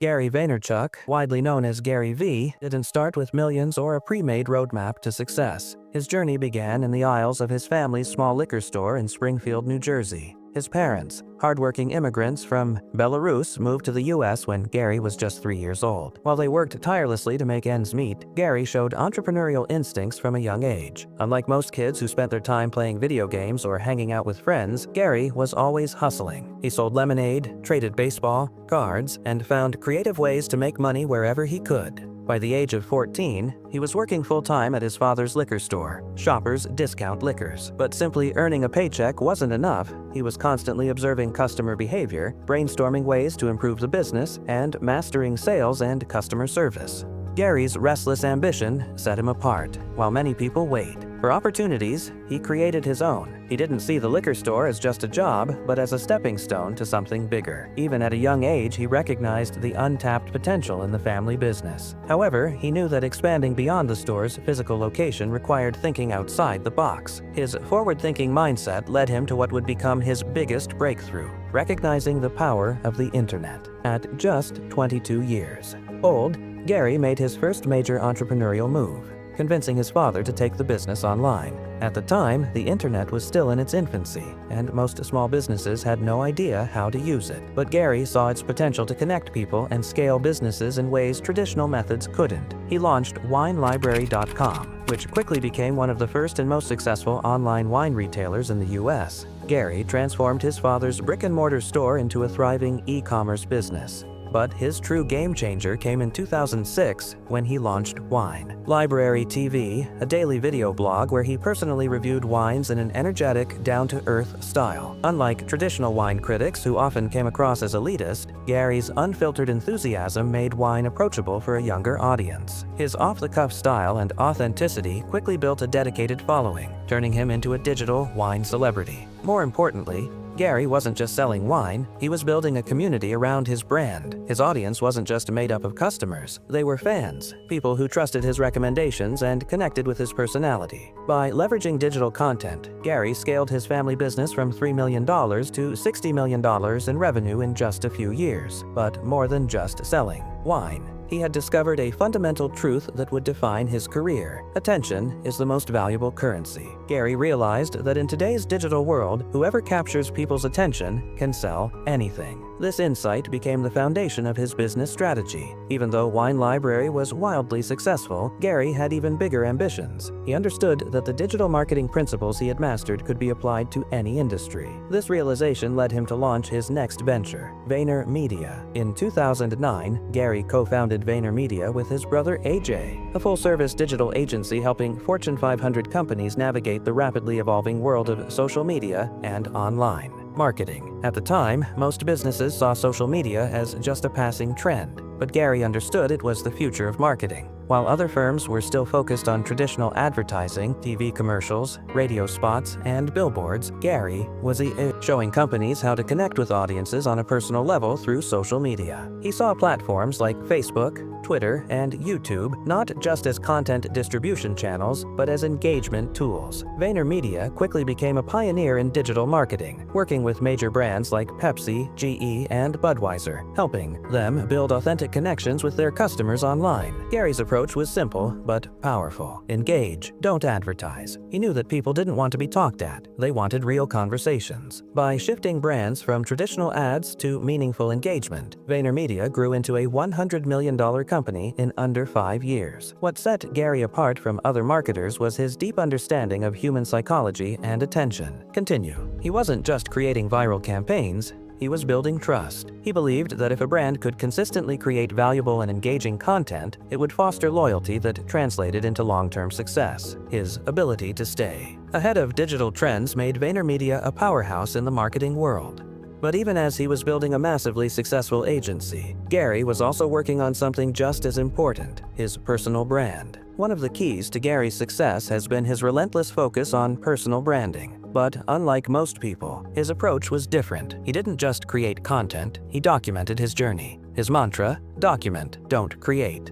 Gary Vaynerchuk, widely known as Gary V, didn't start with millions or a pre-made roadmap to success. His journey began in the aisles of his family's small liquor store in Springfield, New Jersey. His parents, hardworking immigrants from Belarus, moved to the U.S. when Gary was just 3 years old. While they worked tirelessly to make ends meet, Gary showed entrepreneurial instincts from a young age. Unlike most kids who spent their time playing video games or hanging out with friends, Gary was always hustling. He sold lemonade, traded baseball, cards, and found creative ways to make money wherever he could. By the age of 14, he was working full-time at his father's liquor store, Shoppers Discount Liquors. But simply earning a paycheck wasn't enough. He was constantly observing customer behavior, brainstorming ways to improve the business, and mastering sales and customer service. Gary's restless ambition set him apart. While many people wait for opportunities, he created his own. He didn't see the liquor store as just a job, but as a stepping stone to something bigger. Even at a young age, he recognized the untapped potential in the family business. However, he knew that expanding beyond the store's physical location required thinking outside the box. His forward-thinking mindset led him to what would become his biggest breakthrough: recognizing the power of the internet. At just 22 years old, Gary made his first major entrepreneurial move, convincing his father to take the business online. At the time, the internet was still in its infancy, and most small businesses had no idea how to use it. But Gary saw its potential to connect people and scale businesses in ways traditional methods couldn't. He launched WineLibrary.com, which quickly became one of the first and most successful online wine retailers in the U.S. Gary transformed his father's brick-and-mortar store into a thriving e-commerce business. But his true game-changer came in 2006 when he launched Wine Library TV, a daily video blog where he personally reviewed wines in an energetic, down-to-earth style. Unlike traditional wine critics who often came across as elitist, Gary's unfiltered enthusiasm made wine approachable for a younger audience. His off-the-cuff style and authenticity quickly built a dedicated following, turning him into a digital wine celebrity. More importantly, Gary wasn't just selling wine, he was building a community around his brand. His audience wasn't just made up of customers, they were fans, people who trusted his recommendations and connected with his personality. By leveraging digital content, Gary scaled his family business from $3 million to $60 million in revenue in just a few years. But more than just selling wine, he had discovered a fundamental truth that would define his career: attention is the most valuable currency. Gary realized that in today's digital world, whoever captures people's attention can sell anything. This insight became the foundation of his business strategy. Even though Wine Library was wildly successful, Gary had even bigger ambitions. He understood that the digital marketing principles he had mastered could be applied to any industry. This realization led him to launch his next venture, VaynerMedia. In 2009, Gary co-founded VaynerMedia with his brother AJ, a full-service digital agency helping Fortune 500 companies navigate the rapidly evolving world of social media and online marketing. At the time, most businesses saw social media as just a passing trend, but Gary understood it was the future of marketing. While other firms were still focused on traditional advertising, TV commercials, radio spots, and billboards, Gary was showing companies how to connect with audiences on a personal level through social media. He saw platforms like Facebook, Twitter, and YouTube not just as content distribution channels, but as engagement tools. VaynerMedia quickly became a pioneer in digital marketing, working with major brands like Pepsi, GE, and Budweiser, helping them build authentic connections with their customers online. Gary's approach was simple but powerful. Engage, don't advertise. He knew that people didn't want to be talked at. They wanted real conversations. By shifting brands from traditional ads to meaningful engagement, VaynerMedia grew into a $100 million company in under 5 years. What set Gary apart from other marketers was his deep understanding of human psychology and attention. He wasn't just creating viral campaigns, he was building trust. He believed that if a brand could consistently create valuable and engaging content, it would foster loyalty that translated into long-term success. His ability to stay ahead of digital trends made VaynerMedia a powerhouse in the marketing world. But even as he was building a massively successful agency, Gary was also working on something just as important: his personal brand. One of the keys to Gary's success has been his relentless focus on personal branding. But unlike most people, his approach was different. He didn't just create content, he documented his journey. His mantra: document, don't create.